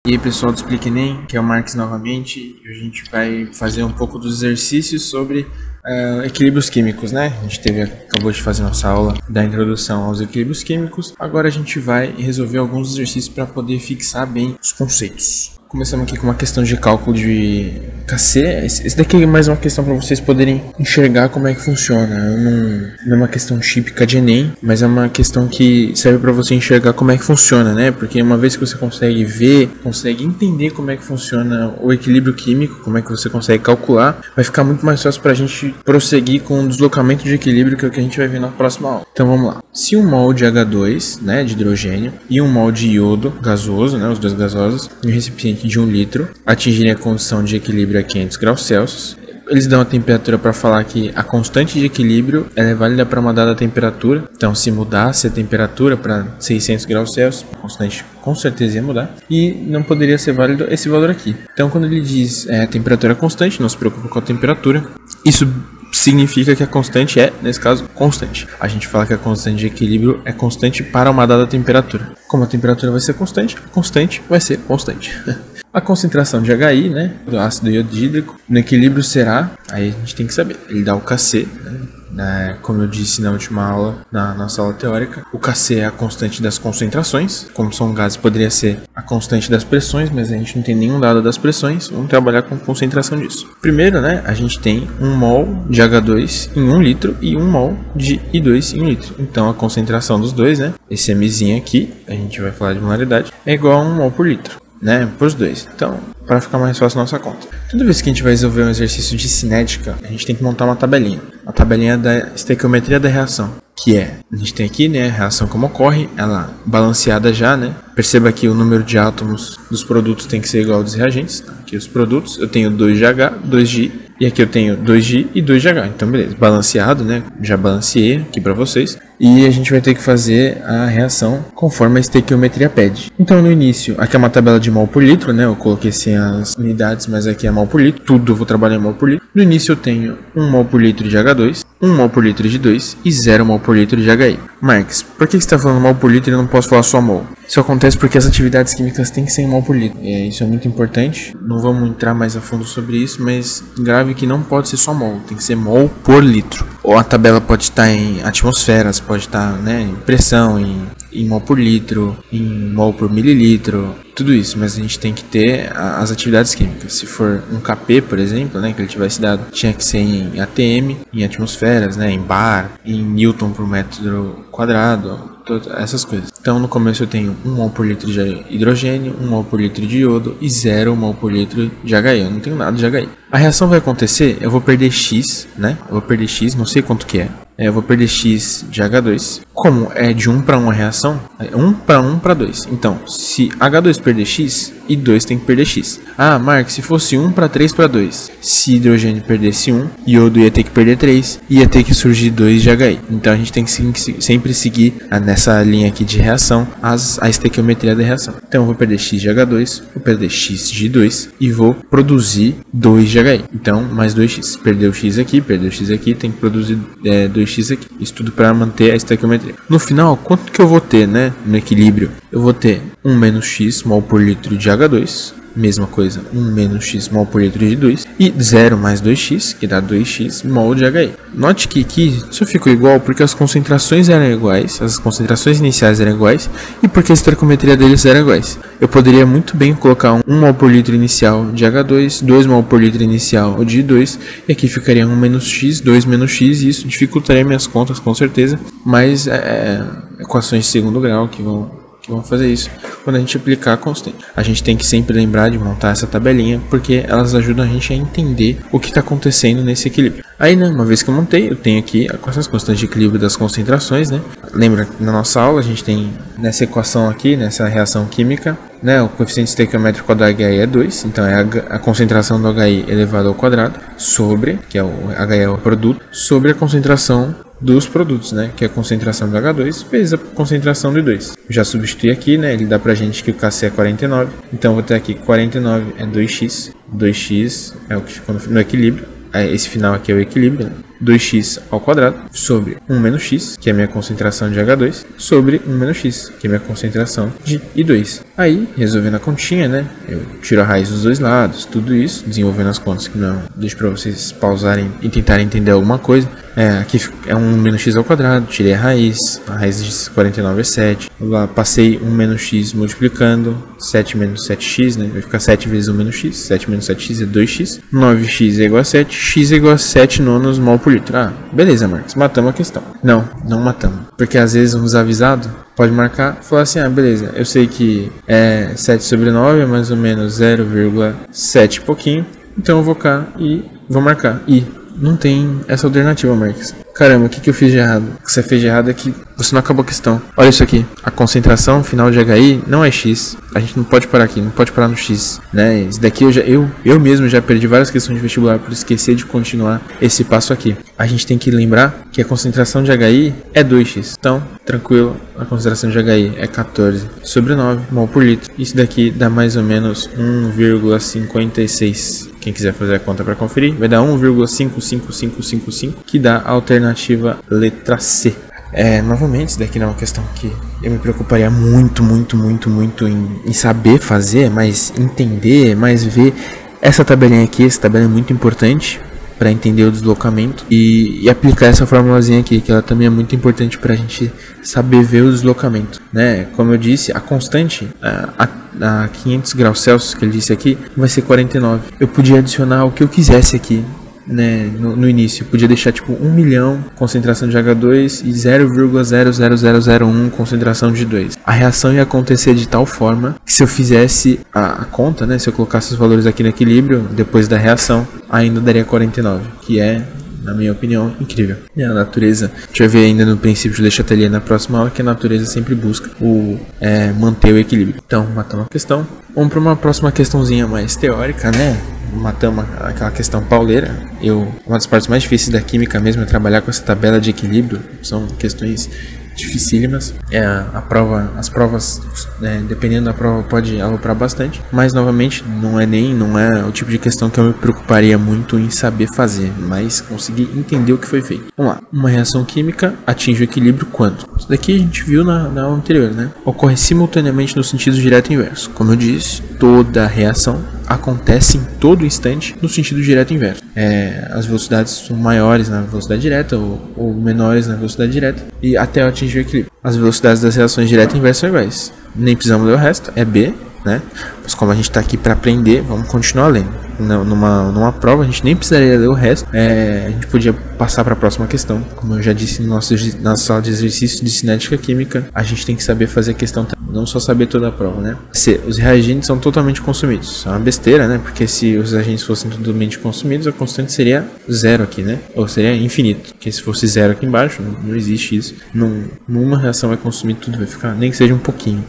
E aí pessoal do Explique Enem, que é o Marques novamente, e a gente vai fazer um pouco dos exercícios sobre equilíbrios químicos, né? A gente acabou de fazer nossa aula da introdução aos equilíbrios químicos, agora a gente vai resolver alguns exercícios para poder fixar bem os conceitos. Começamos aqui com uma questão de cálculo de KC. Esse daqui é mais uma questão para vocês poderem enxergar como é que funciona. Não é uma questão típica de Enem, mas é uma questão que serve para você enxergar como é que funciona, né? Porque uma vez que você consegue ver, consegue entender como é que funciona o equilíbrio químico, como é que você consegue calcular, vai ficar muito mais fácil para a gente prosseguir com o deslocamento de equilíbrio, que é o que a gente vai ver na próxima aula. Então vamos lá. Se 1 mol de H2, né, de hidrogênio, e 1 mol de iodo gasoso, né, os dois gasosos, em um recipiente de 1 litro, atingirem a condição de equilíbrio a 500 graus Celsius, eles dão a temperatura para falar que a constante de equilíbrio ela é válida para uma dada temperatura. Então, se mudasse a temperatura para 600 graus Celsius, a constante com certeza ia mudar. E não poderia ser válido esse valor aqui. Então, quando ele diz a temperatura constante, não se preocupa com a temperatura. Isso significa que a constante é, nesse caso, constante. A gente fala que a constante de equilíbrio é constante para uma dada temperatura. Como a temperatura vai ser constante, a constante vai ser constante. A concentração de HI, né, do ácido iodídrico, no equilíbrio será, aí a gente tem que saber, ele dá o Kc, né, como eu disse na última aula, na nossa aula teórica, o Kc é a constante das concentrações, como são gases poderia ser a constante das pressões, mas a gente não tem nenhum dado das pressões, vamos trabalhar com concentração disso. Primeiro, né, a gente tem 1 mol de H2 em 1 litro e 1 mol de I2 em 1 litro, então a concentração dos dois, né, esse Mzinho aqui, a gente vai falar de molaridade, é igual a 1 mol por litro, né, por os dois. Então, para ficar mais fácil a nossa conta. Toda vez que a gente vai resolver um exercício de cinética, a gente tem que montar uma tabelinha. A tabelinha da estequiometria da reação, que é, a gente tem aqui, né, a reação como ocorre, ela balanceada já, né. Perceba que o número de átomos dos produtos tem que ser igual ao dos reagentes. Tá? Aqui os produtos, eu tenho 2GH, 2G, e aqui eu tenho 2G e 2GH. Então, beleza, balanceado, né, já balanceei aqui para vocês. E a gente vai ter que fazer a reação conforme a estequiometria pede. Então, no início, aqui é uma tabela de mol por litro, né, eu coloquei sem as unidades, mas aqui é mol por litro, tudo eu vou trabalhar em mol por litro. No início eu tenho 1 mol por litro de H2, 1 mol por litro de 2 e 0 mol por litro de HI. Marques, por que você está falando mol por litro e eu não posso falar só mol? Isso acontece porque as atividades químicas têm que ser em mol por litro. Isso é muito importante. Não vamos entrar mais a fundo sobre isso, mas grave que não pode ser só mol, tem que ser mol por litro. Ou a tabela pode estar em atmosferas, pode estar, né, em pressão, em mol por litro, em mol por mililitro, tudo isso, mas a gente tem que ter as atividades químicas. Se for um Kp, por exemplo, né, que ele tivesse dado, tinha que ser em atm, em atmosferas, né, em bar, em newton por metro quadrado, todas essas coisas. Então no começo eu tenho 1 mol por litro de hidrogênio, 1 mol por litro de iodo e 0 mol por litro de HI. Eu não tenho nada de HI. A reação vai acontecer, eu vou perder X, né? Eu vou perder X, não sei quanto que é. Eu vou perder X de H2. Como é de 1 para 1 a reação, é 1 para 1 para 2. Então, se H2 perder X, I2 tem que perder X. Ah, Mark, se fosse 1 para 3 para 2. Se hidrogênio perdesse 1, iodo ia ter que perder 3, ia ter que surgir 2 de HI. Então, a gente tem que sempre seguir nessa linha aqui de reação, a estequiometria da reação. Então, eu vou perder X de H2, vou perder X de I2 e vou produzir 2 de HI. Então, mais 2x. Perdeu X aqui, tem que produzir 2x aqui. Isso tudo para manter a estequiometria. No final, quanto que eu vou ter, né, no equilíbrio? Eu vou ter 1 menos x mol por litro de H2, mesma coisa, 1 menos x mol por litro de 2, e 0 mais 2x, que dá 2x mol de HI. Note que aqui isso ficou igual porque as concentrações eram iguais, as concentrações iniciais eram iguais, e porque a estequiometria deles era iguais. Eu poderia muito bem colocar 1 mol por litro inicial de H2, 2 mol por litro inicial de I2, e aqui ficaria 1 menos x, 2 menos x, e isso dificultaria minhas contas com certeza, mas equações de segundo grau que vão fazer isso quando a gente aplicar a constante. A gente tem que sempre lembrar de montar essa tabelinha, porque elas ajudam a gente a entender o que está acontecendo nesse equilíbrio. Aí, né, uma vez que eu montei, eu tenho aqui as constantes de equilíbrio das concentrações, né? Lembra que na nossa aula a gente tem nessa equação aqui, nessa reação química, né, o coeficiente estequiométrico do HI é 2, então é a concentração do HI elevado ao quadrado, sobre, que é o HI é o produto, sobre a concentração dos produtos, né, que é a concentração do H2 vezes a concentração do I2. Já substitui aqui, né, ele dá pra gente que o Kc é 49, então eu vou ter aqui 49 é 2x, 2x é o que ficou no equilíbrio, esse final aqui é o equilíbrio, né? 2x ao quadrado sobre 1 menos x, que é a minha concentração de H2, sobre 1 menos x, que é a minha concentração de I2. Aí, resolvendo a continha, né, eu tiro a raiz dos dois lados, tudo isso, desenvolvendo as contas que não deixo para vocês pausarem e tentarem entender alguma coisa. Aqui é 1 menos x ao quadrado, tirei a raiz de 49 é 7. Lá passei 1 menos x multiplicando, 7 menos 7x, né? Vai ficar 7 vezes 1 menos x, 7 menos 7x é 2x, 9x é igual a 7, x é igual a 7 nonos mol por litro. Ah, beleza, Marcos, matamos a questão. Não matamos, porque às vezes um desavisado pode marcar e falar assim, beleza, eu sei que 7 sobre 9 é mais ou menos 0,7 pouquinho, então eu vou cá e vou marcar i. Não tem essa alternativa, Marcos. Caramba, o que eu fiz de errado? O que você fez de errado é que você não acabou a questão. Olha isso aqui. A concentração final de HI não é x. A gente não pode parar aqui, não pode parar no x, né? Isso daqui eu mesmo já perdi várias questões de vestibular por esquecer de continuar esse passo aqui. A gente tem que lembrar que a concentração de HI é 2x. Então, tranquilo, a concentração de HI é 14 sobre 9 mol por litro. Isso daqui dá mais ou menos 1,56. Quem quiser fazer a conta para conferir, vai dar 1,55555, que dá a alternativa letra C. Novamente, isso daqui não é uma questão que eu me preocuparia muito em saber fazer, mas entender, mais ver essa tabelinha aqui. Essa tabela é muito importante para entender o deslocamento e aplicar essa formulazinha aqui, que ela também é muito importante para a gente saber ver o deslocamento, né? Como eu disse, a constante a 500 graus Celsius que ele disse aqui vai ser 49. Eu podia adicionar o que eu quisesse aqui, né, no início. Eu podia deixar tipo 1 milhão concentração de H2 e 0,00001 concentração de 2. A reação ia acontecer de tal forma que se eu fizesse a conta, né, se eu colocasse os valores aqui no equilíbrio, depois da reação, ainda daria 49, que é, na minha opinião, incrível. E a natureza, a gente vai ver ainda no princípio de Chatelier na próxima aula, que a natureza sempre busca manter o equilíbrio. Então, matamos a questão. Vamos para uma próxima questãozinha mais teórica, né? Matamos aquela questão pauleira. Uma das partes mais difíceis da química mesmo é trabalhar com essa tabela de equilíbrio. São questões dificílimas. As provas, dependendo da prova, pode aloprar bastante. Mas, novamente, não é o tipo de questão que eu me preocuparia muito em saber fazer, mas conseguir entender o que foi feito. Vamos lá. Uma reação química atinge o equilíbrio quando? Isso daqui a gente viu na aula anterior, né? Ocorre simultaneamente no sentido direto e inverso. Como eu disse, toda reação acontece em todo instante no sentido direto e inverso. As velocidades são maiores na velocidade direta ou menores na velocidade direta e até atingir o equilíbrio. As velocidades das reações direta e inversa são iguais. Nem precisamos ler o resto, é B, né? Mas como a gente está aqui para aprender, vamos continuar lendo. Numa prova a gente nem precisaria ler o resto, a gente podia passar para a próxima questão. Como eu já disse na sala de exercícios de cinética química, a gente tem que saber fazer a questão, não só saber toda a prova, né? Se os reagentes são totalmente consumidos, é uma besteira, né? Porque se os reagentes fossem totalmente consumidos, a constante seria zero aqui, né? Ou seria infinito, porque se fosse zero aqui embaixo, não existe isso. Numa reação vai consumir tudo, vai ficar, nem que seja um pouquinho.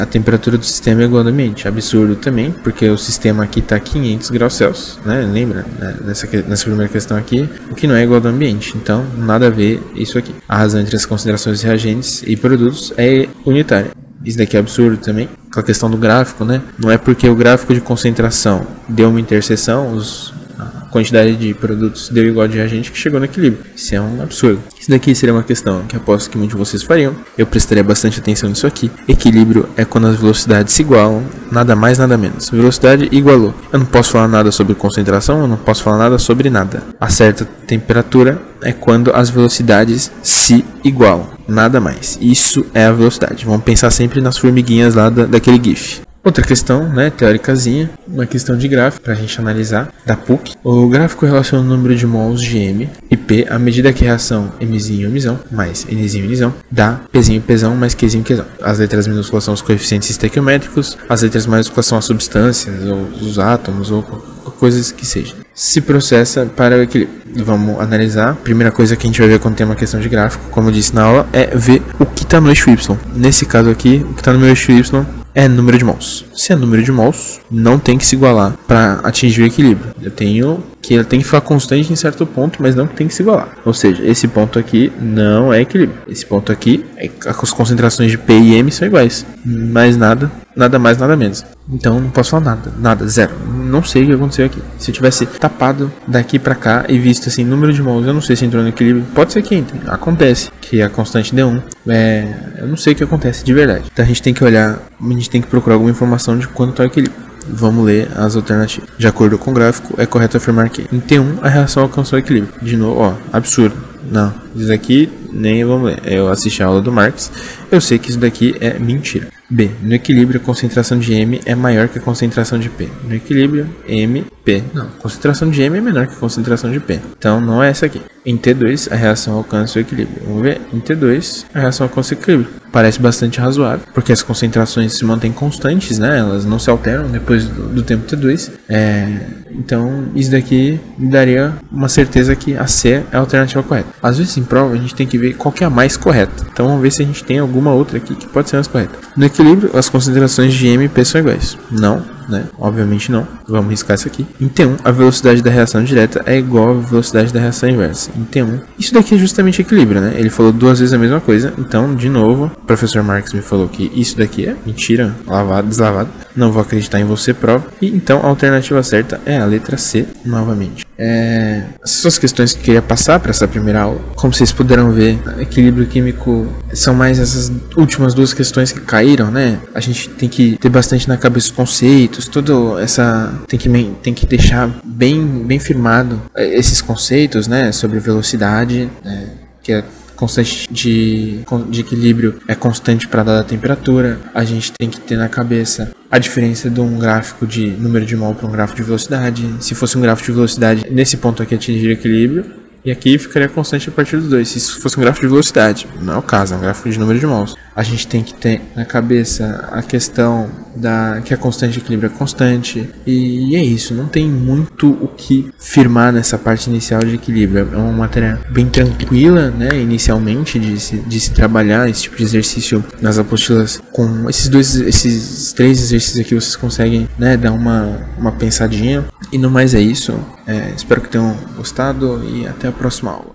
A temperatura do sistema é igual ao ambiente. Absurdo também, porque o sistema aqui está a 500 graus Celsius, né? Lembra? Nessa primeira questão aqui, o que não é igual ao ambiente. Então, nada a ver isso aqui. A razão entre as considerações de reagentes e produtos é unitária. Isso daqui é absurdo também. Aquela questão do gráfico, né? Não é porque o gráfico de concentração deu uma interseção, a quantidade de produtos deu igual de reagente que chegou no equilíbrio. Isso é um absurdo. Isso daqui seria uma questão que aposto que muitos de vocês fariam. Eu prestaria bastante atenção nisso aqui. Equilíbrio é quando as velocidades se igualam, nada mais, nada menos. Velocidade igualou. Eu não posso falar nada sobre concentração, eu não posso falar nada sobre nada. A certa temperatura é quando as velocidades se igualam, nada mais. Isso é a velocidade. Vamos pensar sempre nas formiguinhas lá daquele GIF. Outra questão, né, teóricazinha, uma questão de gráfico para a gente analisar, da PUC. O gráfico relaciona o número de mols de M e P à medida que a reação Mzinho Mzão mais Nzinho Nzão dá Pzinho Pzão mais Qzinho Qzão. As letras minúsculas são os coeficientes estequiométricos, as letras maiúsculas são as substâncias ou os átomos ou coisas que sejam. Se processa para o equilíbrio. Vamos analisar. Primeira coisa que a gente vai ver quando tem uma questão de gráfico, como eu disse na aula, é ver o que está no eixo Y. Nesse caso aqui, o que está no meu eixo Y é número de mols. Se é número de mols, não tem que se igualar para atingir o equilíbrio. Ele tem que ficar constante em certo ponto, mas não tem que se igualar. Ou seja, esse ponto aqui não é equilíbrio. Esse ponto aqui, as concentrações de P e M são iguais. Mais nada mais, nada menos. Então não posso falar nada, zero. Não sei o que aconteceu aqui. Se eu tivesse tapado daqui pra cá e visto assim, número de mols, eu não sei se entrou no equilíbrio. Pode ser que entre, acontece, que a constante D1, eu não sei o que acontece de verdade. Então a gente tem que olhar, a gente tem que procurar alguma informação de quanto tá o equilíbrio. Vamos ler as alternativas. De acordo com o gráfico, é correto afirmar que em T1 a reação alcançou o equilíbrio. De novo, ó, absurdo. Não, isso daqui nem vamos ler. Eu assisti a aula do Marx, eu sei que isso daqui é mentira. B. No equilíbrio, a concentração de M é maior que a concentração de P. No equilíbrio, M, P. Não, a concentração de M é menor que a concentração de P. Então não é essa aqui. Em T2, a reação alcança o equilíbrio. Vamos ver. Em T2, a reação alcança o equilíbrio. Parece bastante razoável, porque as concentrações se mantêm constantes, né? Elas não se alteram depois do tempo T2. Então, isso daqui me daria uma certeza que a C é a alternativa correta. Às vezes, em prova, a gente tem que ver qual que é a mais correta. Então, vamos ver se a gente tem alguma outra aqui que pode ser mais correta. No equilíbrio, as concentrações de M e P são iguais. Não, né? Obviamente não. Vamos riscar isso aqui. Em T1, a velocidade da reação direta é igual à velocidade da reação inversa. Em T1, isso daqui é justamente equilíbrio, né? Ele falou duas vezes a mesma coisa. Então, de novo, o professor Marx me falou que isso daqui é mentira, lavado, deslavado. Não vou acreditar em você, prova. E então, a alternativa certa é a letra C, novamente. Essas são as questões que eu queria passar para essa primeira aula. Como vocês puderam ver, equilíbrio químico são mais essas últimas duas questões que caíram, né? A gente tem que ter bastante na cabeça os conceitos, tudo essa tem que deixar bem firmado esses conceitos, né? Sobre velocidade, que é constante de equilíbrio é constante para dada temperatura. A gente tem que ter na cabeça a diferença de um gráfico de número de mol para um gráfico de velocidade. Se fosse um gráfico de velocidade, nesse ponto aqui atingiria equilíbrio, e aqui ficaria constante a partir dos dois. Se isso fosse um gráfico de velocidade, não é o caso, é um gráfico de número de mols. A gente tem que ter na cabeça a questão que a constante de equilíbrio é constante. E é isso, não tem muito o que firmar nessa parte inicial de equilíbrio. É uma matéria bem tranquila, né, inicialmente, de se trabalhar esse tipo de exercício nas apostilas. Com esses três exercícios aqui vocês conseguem, né, dar uma pensadinha. E no mais é isso. Espero que tenham gostado e até a próxima aula.